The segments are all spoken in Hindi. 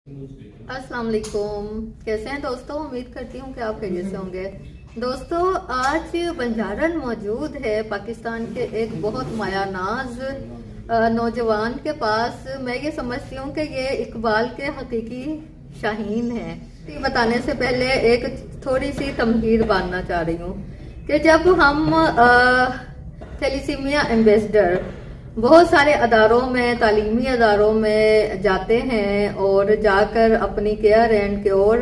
अस्सलाम वालेकुम। कैसे हैं दोस्तों? उम्मीद करती हूँ कि आप खैरियत से होंगे। दोस्तों, आज बंजारन मौजूद है पाकिस्तान के एक बहुत मायानाज नौजवान के पास। मैं ये समझती हूँ कि ये इकबाल के हकीकी शाहीन है। ये बताने से पहले एक थोड़ी सी तमहीर बांधना चाह रही हूँ कि जब हम थैलीसीमिया एम्बेसडर बहुत सारे अदारों में, तालीमी अदारों में जाते हैं और जाकर अपनी केयर एंड क्योर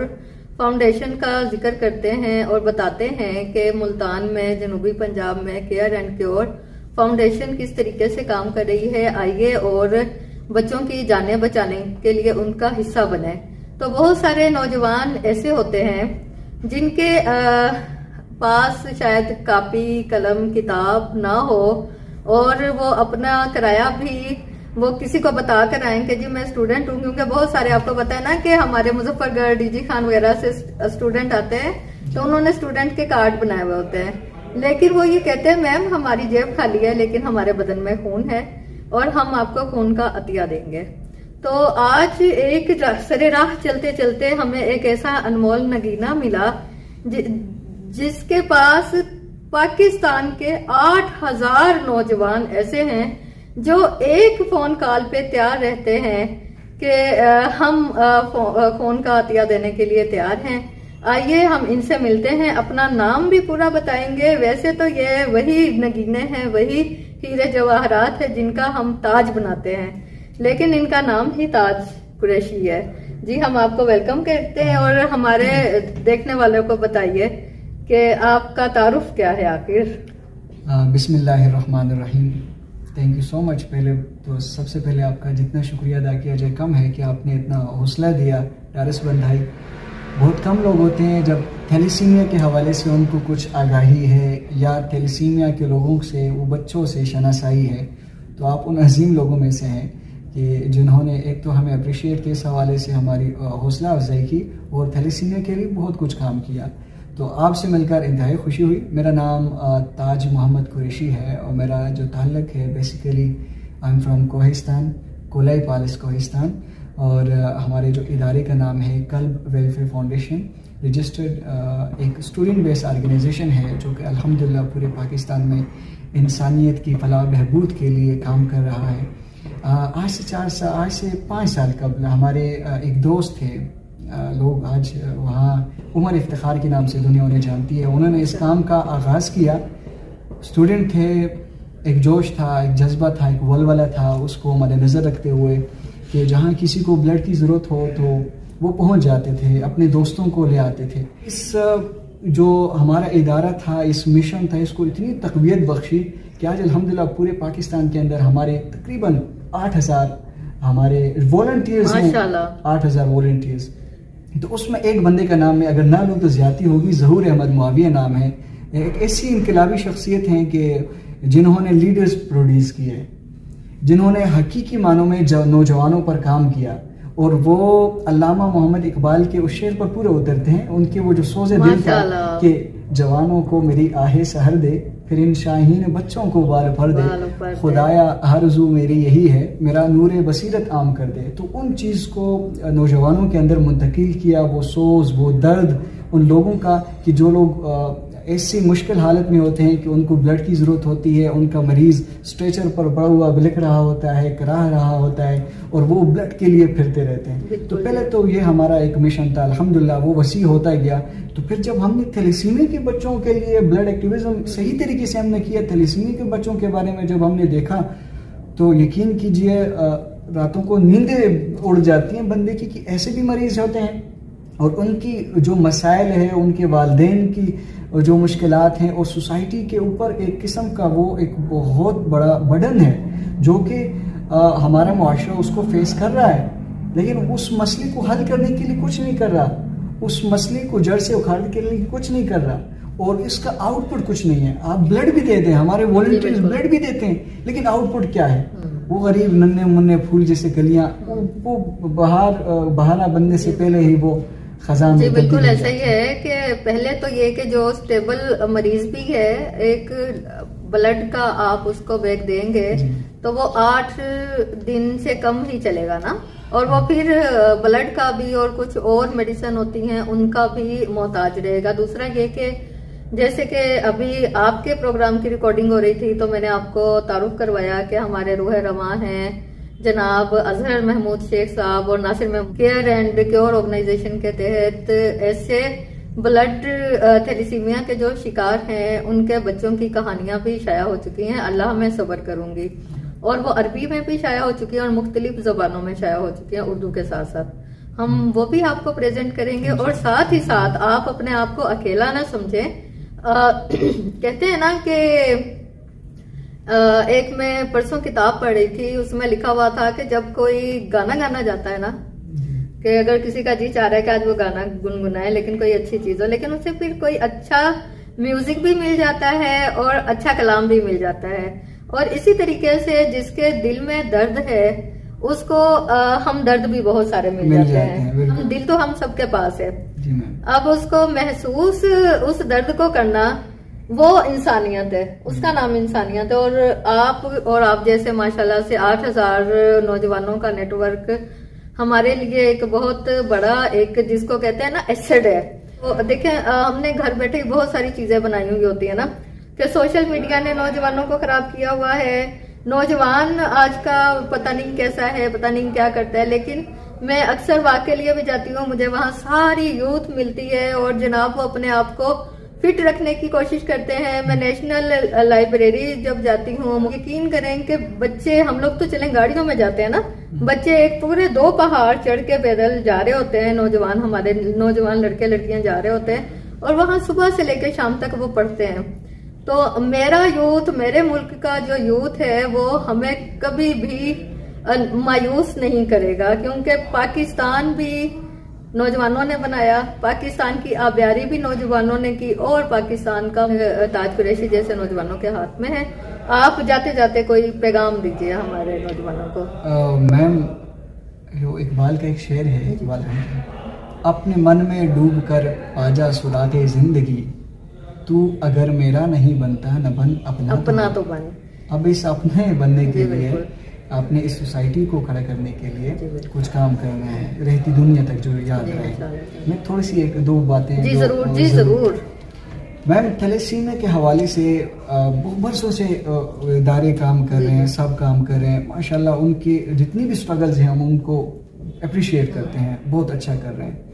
फाउंडेशन का जिक्र करते हैं और बताते हैं कि मुल्तान में, जनूबी पंजाब में केयर एंड क्योर फाउंडेशन किस तरीके से काम कर रही है। आइए और बच्चों की जानें बचाने के लिए उनका हिस्सा बने। तो बहुत सारे नौजवान ऐसे होते हैं जिनके पास शायद कापी, कलम, किताब ना हो और वो अपना किराया भी वो किसी को बता कर आए कि जी मैं स्टूडेंट हूँ। क्योंकि बहुत सारे, आपको पता है ना कि हमारे मुजफ्फरगढ़, डीजी खान वगैरह से स्टूडेंट आते हैं, तो उन्होंने स्टूडेंट के कार्ड बनाए हुए होते हैं। लेकिन वो ये कहते हैं मैम हमारी जेब खाली है लेकिन हमारे बदन में खून है और हम आपको खून का अतिया देंगे। तो आज एक सरे राह चलते चलते हमें एक ऐसा अनमोल नगीना मिला जिसके पास पाकिस्तान के 8000 नौजवान ऐसे हैं जो एक फोन कॉल पे तैयार रहते हैं कि हम फोन का अतिया देने के लिए तैयार हैं। आइए हम इनसे मिलते हैं, अपना नाम भी पूरा बताएंगे। वैसे तो ये वही नगीने हैं, वही हीरे जवाहरात है जिनका हम ताज बनाते हैं, लेकिन इनका नाम ही ताज कुरैशी है। जी हम आपको वेलकम करते हैं और हमारे देखने वालों को बताइए कि आपका तारुफ क्या है आखिर। बिस्मिल्लाहिर्रहमानिर्रहीम। Thank you so much. पहले तो सबसे पहले आपका जितना शुक्रिया अदा किया जाए कम है कि आपने इतना हौसला दिया, टारस बंधाई। बहुत कम लोग होते हैं जब थैलीसीमिया के हवाले से उनको कुछ आगाही है या थैलीसीमिया के लोगों से, वो बच्चों से शनासाई है, तो आप उन अजीम लोगों में से हैं कि जिन्होंने एक तो हमें अप्रिशिएट के इस हवाले से हमारी हौसला अफजाई की और थैलीसीमिया के लिए बहुत कुछ काम किया। तो आपसे मिलकर इंतहाई खुशी हुई। मेरा नाम ताज मोहम्मद कुरैशी है और मेरा जो ताल्लुक़ है basically I am from Kohistan, coli palace Kohistan, और हमारे जो इदारे का नाम है कल्ब वेलफेयर फाउंडेशन, रजिस्टर्ड एक स्टूडेंट बेस्ड ऑर्गेनाइजेशन है जो कि अल्हम्दुलिल्लाह पूरे पाकिस्तान में इंसानियत की फलाह बहबूद के लिए काम कर रहा है। आज से 5 साल कबल हमारे एक दोस्त थे, लोग आज वहाँ उमर इफ्तिखार के नाम से दुनिया उन्हें जानती है। उन्होंने इस काम का आगाज़ किया। स्टूडेंट थे, एक जोश था, एक जज्बा था, एक वलवला था, उसको मद्देनज़र रखते हुए कि जहाँ किसी को ब्लड की ज़रूरत हो तो वो पहुँच जाते थे, अपने दोस्तों को ले आते थे। इस जो हमारा इदारा था, इस मिशन था, इसको इतनी तक़वियत बख्शी कि आज अल्हम्दुलिल्लाह पूरे पाकिस्तान के अंदर हमारे तकरीबन 8000 हमारे वॉलंटियर्स हैं, 8000 वॉलंटियर्स। तो उसमें एक बंदे का नाम है, अगर ना लूँ तो ज़्यादती होगी, ज़हूर अहमद मुआविया नाम है। एक ऐसी इनकलाबी शख्सियत हैं कि जिन्होंने लीडर्स प्रोड्यूस किए, जिन्होंने हकीकी मानों में नौजवानों पर काम किया, और वो अल्लामा मोहम्मद इकबाल के उस शेर पर पूरे उतरते हैं। उनके वो जो सोज़े दिल था कि जवानों को मेरी आहे सहर दे, फिर इन शाहीन बच्चों को बाल भर दे, खुदाया हरजू मेरी यही है, मेरा नूरे बसीरत आम कर दे। तो उन चीज़ को नौजवानों के अंदर मुंतकिल किया, वो सोज, वो दर्द उन लोगों का कि जो लोग ऐसी मुश्किल हालत में होते हैं कि उनको ब्लड की ज़रूरत होती है, उनका मरीज़ स्ट्रेचर पर पड़ा हुआ बिलख रहा होता है, कराह रहा होता है और वो ब्लड के लिए फिरते रहते हैं। तो पहले तो ये हमारा एक मिशन था, अल्हम्दुलिल्लाह वो वसी होता गया। तो फिर जब हमने थैलीसीमिया के बच्चों के लिए ब्लड एक्टिविज़म सही तरीके से हमने किया, थैलीसीमिया के बच्चों के बारे में जब हमने देखा तो यकीन कीजिए रातों को नींदें उड़ जाती हैं बंदे की कि ऐसे भी मरीज़ होते हैं और उनकी जो मसाइल है, उनके वालिदैन की जो मुश्किलात हैं और सोसाइटी के ऊपर एक किस्म का वो एक बहुत बड़ा बर्डन है जो कि हमारा मुआशरा उसको फेस कर रहा है, लेकिन उस मसले को हल करने के लिए कुछ नहीं कर रहा, उस मसले को जड़ से उखाड़ने के लिए कुछ नहीं कर रहा और इसका आउटपुट कुछ नहीं है। आप ब्लड भी देते हैं, हमारे वॉलंटियर्स ब्लड भी देते हैं, लेकिन आउटपुट क्या है? वो गरीब नन्हे मुन्ने फूल जैसे कलियां, वो बहाना बनने से पहले ही वो खजान। जी बिल्कुल ऐसा ही है कि पहले तो ये कि जो स्टेबल मरीज भी है, एक ब्लड का आप उसको बैग देंगे तो वो 8 दिन से कम ही चलेगा ना। और वो फिर ब्लड का भी और कुछ और मेडिसिन होती हैं उनका भी मोहताज रहेगा। दूसरा ये कि जैसे कि अभी आपके प्रोग्राम की रिकॉर्डिंग हो रही थी तो मैंने आपको तारुफ करवाया कि हमारे रूह रवां हैं जनाब अजहर महमूद शेख साहब और Nasir Mahmood care and cure organisation के तहत ऐसे ब्लड थैलेसीमिया के जो शिकार हैं उनके बच्चों की कहानियां भी शाया हो चुकी हैं। अल्लाह मैं सब्र करूंगी, और वो अरबी में भी शाया हो चुकी है और मुख्तलिफ जबानों में शाया हो चुकी है उर्दू के साथ साथ। हम वो भी आपको प्रेजेंट करेंगे और साथ ही साथ आप अपने आप को अकेला ना समझें। कहते हैं ना कि एक मैं परसों किताब पढ़ रही थी, उसमें लिखा हुआ था कि जब कोई गाना गाना जाता है ना, कि अगर किसी का जी चाह रहा है कि आज वो गाना गुनगुनाए लेकिन कोई अच्छी चीज हो, लेकिन उसे फिर कोई अच्छा म्यूजिक भी मिल जाता है और अच्छा कलाम भी मिल जाता है। और इसी तरीके से जिसके दिल में दर्द है उसको हम दर्द भी बहुत सारे मिल जाते हैं। दिल तो हम सबके पास है, अब उसको महसूस उस दर्द को करना वो इंसानियत है, उसका नाम इंसानियत है। और आप जैसे माशाल्लाह से 8000 नौजवानों का नेटवर्क हमारे लिए एक बहुत बड़ा एक जिसको कहते हैं ना एसेट है। तो देखें हमने घर बैठे बहुत सारी चीजें बनाई हुई होती है ना, कि सोशल मीडिया ने नौजवानों को खराब किया हुआ है। नौजवान आज का पता नहीं कैसा है, पता नहीं क्या करता है, लेकिन मैं अक्सर वॉक के लिए भी जाती हूँ, मुझे वहां सारी यूथ मिलती है और जनाब वो अपने आप को फिट रखने की कोशिश करते हैं। मैं नेशनल लाइब्रेरी जब जाती हूँ, यकीन करें कि बच्चे, हम लोग तो चलें गाड़ियों में जाते हैं ना, बच्चे एक पूरे 2 पहाड़ चढ़ के पैदल जा रहे होते हैं, नौजवान हमारे नौजवान लड़के लड़कियां जा रहे होते हैं और वहां सुबह से लेकर शाम तक वो पढ़ते हैं। तो मेरा यूथ, मेरे मुल्क का जो यूथ है वो हमें कभी भी मायूस नहीं करेगा, क्योंकि पाकिस्तान भी नौजवानों ने बनाया, पाकिस्तान की आबियारी भी नौजवानों ने की और पाकिस्तान का ताज कुरैशी जैसे नौजवानों के हाथ में है। आप जाते जाते कोई पैगाम दीजिए हमारे नौजवानों को। मैम, इकबाल का एक शेर है, इकबाल अपने मन में डूब कर आजा सुरागे जिंदगी, तू अगर मेरा नहीं बनता न बन अपना तो बन। अब इस अपने बनने के लिए आपने इस सोसाइटी को खड़ा करने के लिए कुछ काम करना है, रहती दुनिया तक जो याद रहे। मैं थोड़ी सी 1-2 बातें जी जरूर। मैम, थैलेसीमिया के हवाले से बरसों से इदारे काम कर रहे हैं, सब काम कर रहे हैं माशाल्लाह। उनके जितनी भी स्ट्रगल्स हैं हम उनको अप्रिशिएट करते हैं, बहुत अच्छा कर रहे हैं।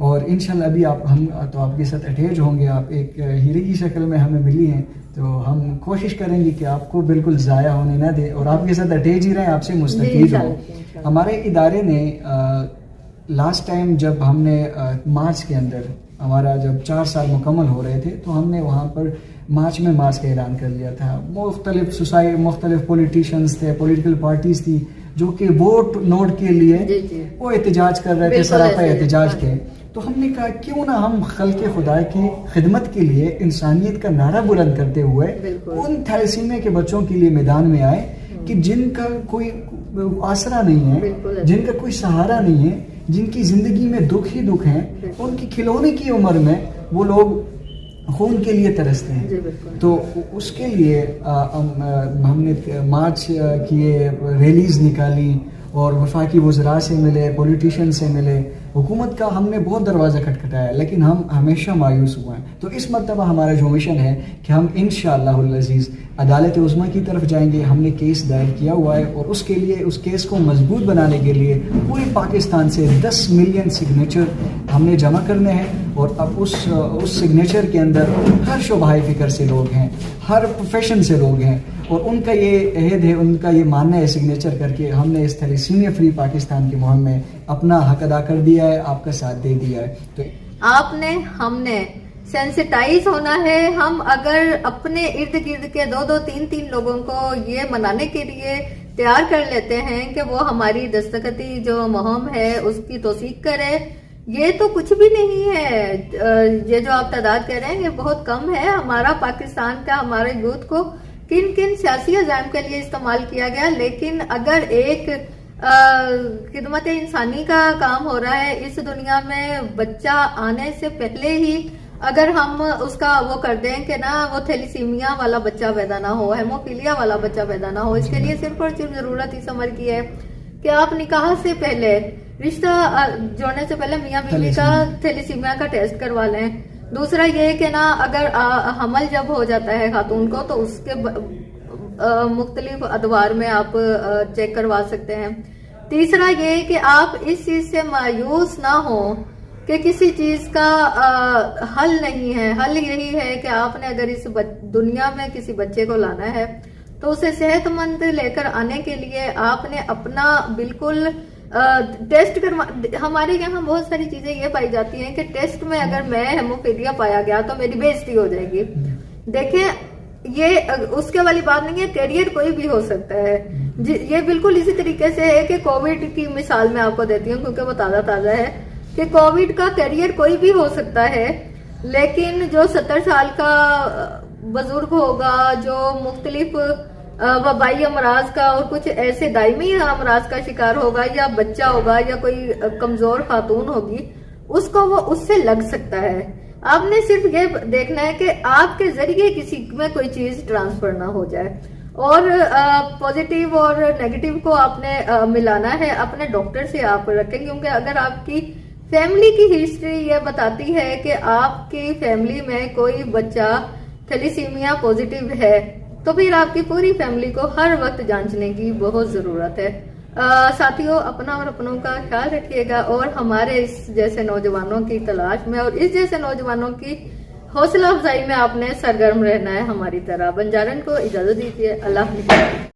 और इंशाल्लाह अभी हम तो आपके साथ अटैच होंगे, आप एक हीरे की शक्ल में हमें मिली हैं, तो हम कोशिश करेंगे कि आपको बिल्कुल ज़ाया होने ना दें और आपके साथ अटैच ही रहें, आपसे मुस्तफ़ीद हो। हमारे इदारे ने लास्ट टाइम जब हमने मार्च के अंदर हमारा जब 4 साल मुकम्मल हो रहे थे, तो हमने वहाँ पर मार्च का ऐलान कर लिया था। मुख्तलिफ पॉलिटिशियंस थे, पॉलिटिकल पार्टीज थी जो कि वोट नोट के लिए वो एहतजाज कर रहे थे, सरापा एहतजाज थे। तो हमने कहा क्यों ना हम खल्क़े खुदा की खिदमत के लिए इंसानियत का नारा बुलंद करते हुए उन थैलेसीमिया के बच्चों के लिए मैदान में आए कि जिनका कोई आसरा नहीं है, जिनका कोई सहारा नहीं है, जिनकी जिंदगी में दुख ही दुख है, उनकी खिलौने की उम्र में वो लोग खून के लिए तरसते हैं। तो उसके लिए हमने मार्च किए, रैलीज निकाली और वफाकी वज़रा से मिले, पॉलिटिशियन से मिले, हुकूमत का हमने बहुत दरवाज़ा खटखटाया, लेकिन हम हमेशा मायूस हुए हैं। तो इस मरतबा हमारा जो मिशन है कि हम इंशाअल्लाहुल अज़ीज़ अदालत उज़्मा की तरफ जाएंगे। हमने केस दायर किया हुआ है और उसके लिए, उस केस को मजबूत बनाने के लिए पूरे पाकिस्तान से 10 मिलियन सिग्नेचर हमने जमा करने हैं। और अब उस सिग्नेचर के अंदर हर शोबाए फ़िक्र से लोग हैं, हर प्रोफेशन से लोग हैं और उनका ये अहद है, उनका ये मानना है, सिग्नेचर करके हमने इस थैलेसीमिया फ्री पाकिस्तान की मुहिम में अपना हक अदा कर दिया है, आपका साथ दे दिया है। तो हमने सेंसिटाइज होना है। हम अगर अपने इर्द गिर्द के 2-2, 3-3 लोगों को ये मनाने के लिए तैयार कर लेते हैं कि वो हमारी दस्तखती जो मुहिम है उसकी तौसीक करे, ये तो कुछ भी नहीं है। ये जो आप तादाद कह रहे हैं ये बहुत कम है। हमारा पाकिस्तान का, हमारे यूथ को किन सियासी अज़ाइम के लिए इस्तेमाल किया गया, लेकिन अगर एक खिदमत इंसानी का काम हो रहा है इस दुनिया में, बच्चा आने से पहले ही अगर हम उसका वो कर दें कि ना वो थैलेसीमिया वाला बच्चा पैदा ना हो, हेमोफीलिया वाला बच्चा पैदा ना हो, इसके लिए सिर्फ और सिर्फ जरूरत इस अमर की है कि आप निकाह से पहले, रिश्ता जोड़ने से पहले मियाँ बीवी का थैलेसीमिया का टेस्ट करवा लें। दूसरा ये कि ना, अगर हमल जब हो जाता है खातून को, तो उसके मुख्तलिफ अदवार में आप चेक करवा सकते हैं। तीसरा ये कि आप इस चीज से मायूस ना हो कि किसी चीज का हल नहीं है। हल यही है कि आपने अगर इस दुनिया में किसी बच्चे को लाना है तो उसे सेहतमंद लेकर आने के लिए आपने अपना बिल्कुल टेस्ट करवा। हमारे यहाँ बहुत सारी चीजें ये पाई जाती हैं कि टेस्ट में अगर मैं हेमोफीलिया पाया गया तो मेरी बेइज्जती हो जाएगी। देखें, ये उसके वाली बात नहीं है, कैरियर कोई भी हो सकता है। ये बिल्कुल इसी तरीके से है कि कोविड की मिसाल मैं आपको देती हूँ क्योंकि वो ताजा है कि कोविड का कैरियर कोई भी हो सकता है, लेकिन जो 70 साल का बुजुर्ग होगा, जो मुख्तलिफ वबाई अमराज का और कुछ ऐसे दायमी अमराज का शिकार होगा, या बच्चा होगा, या कोई कमजोर खातून होगी, उसको वो उससे लग सकता है। आपने सिर्फ ये देखना है कि आपके जरिए किसी में कोई चीज ट्रांसफर ना हो जाए, और पॉजिटिव और नेगेटिव को आपने मिलाना है। अपने डॉक्टर से आप रखें, क्योंकि अगर आपकी फैमिली की हिस्ट्री ये बताती है कि आपकी फैमिली में कोई बच्चा थैलेसीमिया पॉजिटिव है, तो फिर आपकी पूरी फैमिली को हर वक्त जांचने की बहुत जरूरत है। साथियों, अपना और अपनों का ख्याल रखिएगा, और हमारे इस जैसे नौजवानों की तलाश में और इस जैसे नौजवानों की हौसला अफजाई में आपने सरगर्म रहना है हमारी तरह। बंजारन को इजाजत दीजिए। अल्लाह हाफ़िज़।